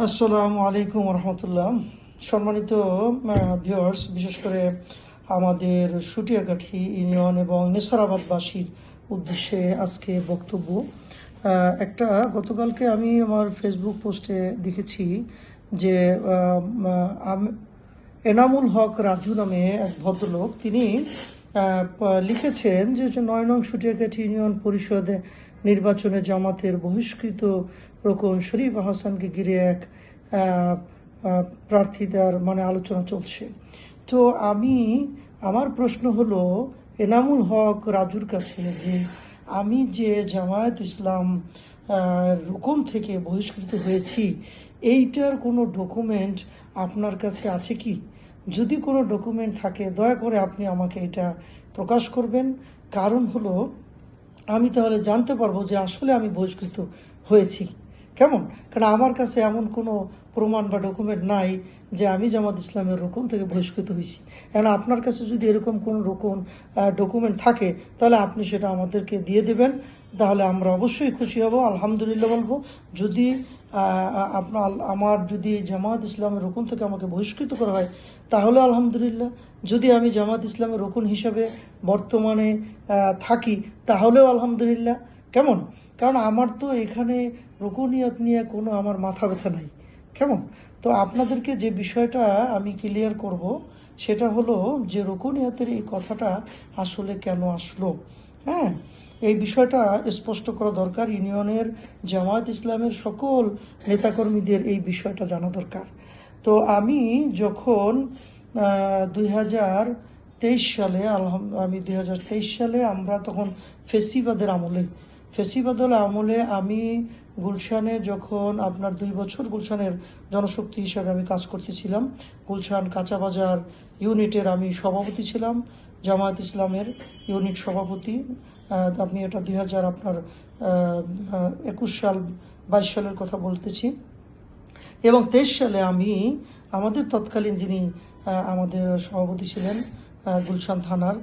আসসালামু আলাইকুম রহমতুল্লাহ। সম্মানিত ভিউয়ার্স, বিশেষ করে আমাদের সুটিয়াকাঠি ইউনিয়ন এবং নেসারাবাদবাসীর উদ্দেশ্যে আজকে বক্তব্য। একটা গতকালকে আমি আমার ফেসবুক পোস্টে দেখেছি যে এনামুল হক রাজু নামে এক ভদ্রলোক, তিনি লিখেছেন যে ৯ নং সুটিয়াকাঠি ইউনিয়ন পরিষদে নির্বাচনে জামাতের বহিষ্কৃত রোকন শরীফ আহসানকে ঘিরে এক প্রার্থীদের আলোচনা চলছে। তো আমার প্রশ্ন হলো এনামুল হক রাজুর কাছে যে আমি যে জামায়াত ইসলাম রোকন থেকে বহিষ্কৃত হয়েছি, এইটার কোনো ডকুমেন্ট আপনার কাছে আছে কি? যদি কোনো ডকুমেন্ট থাকে দয়া করে আপনি আমাকে এটা প্রকাশ করবেন। কারণ হলো আমি তাহলে জানতে পারবো যে আসলে আমি বহিষ্কৃত হয়েছি। কেমন? কারণ আমার কাছে এমন কোনো প্রমাণ বা ডকুমেন্ট নাই যে আমি জামাত ইসলামের রোকন থেকে বহিষ্কৃত হয়েছি। এখন আপনার কাছে যদি এরকম কোনো ডকুমেন্ট থাকে তাহলে আপনি সেটা আমাদেরকে দিয়ে দেবেন, তাহলে আমরা অবশ্যই খুশি হব, আলহামদুলিল্লাহ বলবো। যদি আমার যদি জামাত ইসলামের রোকন থেকে আমাকে বহিষ্কৃত করা হয় তাহলে আলহামদুলিল্লাহ, যদি আমি জামাত ইসলামের রোকন হিসাবে বর্তমানে থাকি তাহলেও আলহামদুলিল্লাহ। কেমন? কারণ আমার তো এখানে রুকুনিয়ত নিয়ে কোনো আমার মাথা ব্যথা নাই। কেমন? তো আপনাদেরকে যে বিষয়টা আমি ক্লিয়ার করব সেটা হলো যে রুকুনিয়তের এই কথাটা আসলে কেন আসলো। হ্যাঁ, এই বিষয়টা স্পষ্ট করা দরকার। ইউনিয়নের জামায়াত ইসলামের সকল নেতাকর্মীদের এই বিষয়টা জানা দরকার। তো আমি যখন 2023 সালে আমি 2023 সালে আমরা তখন ফেসিবাদের আমলে আমি গুলশানে যখন আপনার 2 বছর গুলশানের জনশক্তি হিসাবে আমি কাজ করতেছিলাম। গুলশান কাঁচাবাজার ইউনিটের আমি সভাপতি ছিলাম, জামায়াত ইসলামের ইউনিট সভাপতি। আপনি এটা 21 সাল 22 সালের কথা বলতেছি। এবং 23 সালে আমাদের তৎকালীন যিনি আমাদের সভাপতি ছিলেন গুলশান থানার,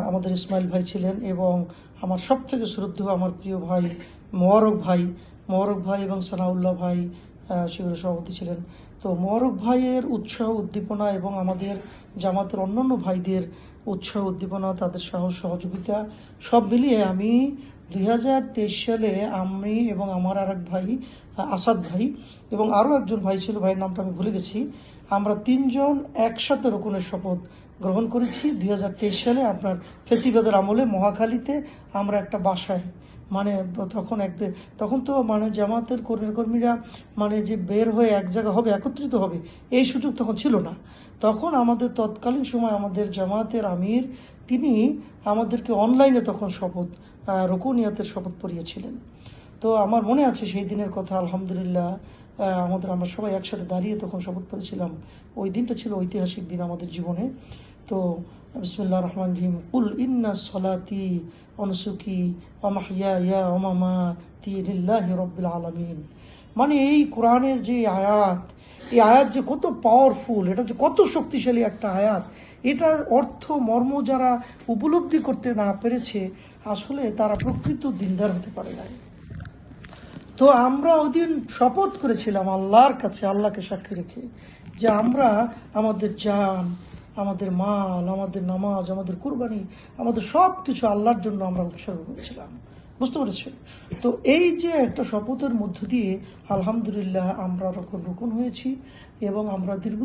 আমাদের ইসমাইল ভাই ছিলেন, এবং আমার সব থেকে শ্রদ্ধেয় আমার প্রিয় ভাই মোবারক ভাই এবং সানাউল্লাহ ভাই সেগুলো সভাপতি ছিলেন। তো মোবারক ভাইয়ের উৎসাহ উদ্দীপনা এবং আমাদের জামাতের অন্যান্য ভাইদের উৎসাহ উদ্দীপনা, তাদের সাহস সহযোগিতা সব মিলিয়ে আমি 2023 সালে আমি এবং আমার আর এক ভাই আসাদ ভাই এবং আরও একজন ভাই ছিল, ভাইয়ের নামটা আমি ভুলে গেছি, আমরা 3 জন একসাথে রোকনের শপথ গ্রহণ করেছি 2023 সালে আপনার ফেসিবাদের আমলে মহাখালীতে। আমরা একটা বাসায় তখন তো জামাতের কর্মীরা যে বের হয়ে এক জায়গা হবে, একত্রিত হবে, এই সুযোগ তখন ছিল না। তখন আমাদের তৎকালীন সময় আমাদের জামাতের আমির তিনি আমাদেরকে অনলাইনে তখন রুকুনিয়তের শপথ পড়িয়েছিলেন। তো আমার মনে আছে সেই দিনের কথা, আলহামদুলিল্লাহ। আমরা সবাই একসাথে দাঁড়িয়ে তখন শপথ পড়েছিলাম। ওই দিনটা ছিল ঐতিহাসিক দিন আমাদের জীবনে। তো বিসমিল্লাহির রহমানির রহিম, কুল ইন্না সলাতি ওয়া নুসুকি ওয়া মাহইয়ায়া ওয়া মামাতি লিল্লাহি রাব্বিল আলামিন। এই কোরআনের যে এই আয়াত যে কত পাওয়ারফুল, এটা যে কত শক্তিশালী একটা আয়াত, এটার অর্থ মর্ম যারা উপলব্ধি করতে না পেরেছে আসলে তারা প্রকৃত দিনদার হতে পারে না। তো আমরা ওই দিন শপথ করেছিলাম আল্লাহকে সাক্ষী রেখে যে আমরা আমাদের জান, আমাদের মাল, আমাদের নামাজ, আমাদের কুরবানি, আমাদের সব কিছু আল্লাহর জন্য আমরা উৎসর্গ করেছিলাম। বুঝতে পেরেছেন? তো এই যে একটা শপথের মধ্য দিয়ে আলহামদুলিল্লাহ আমরা রোকন হয়েছি এবং আমরা দীর্ঘদিন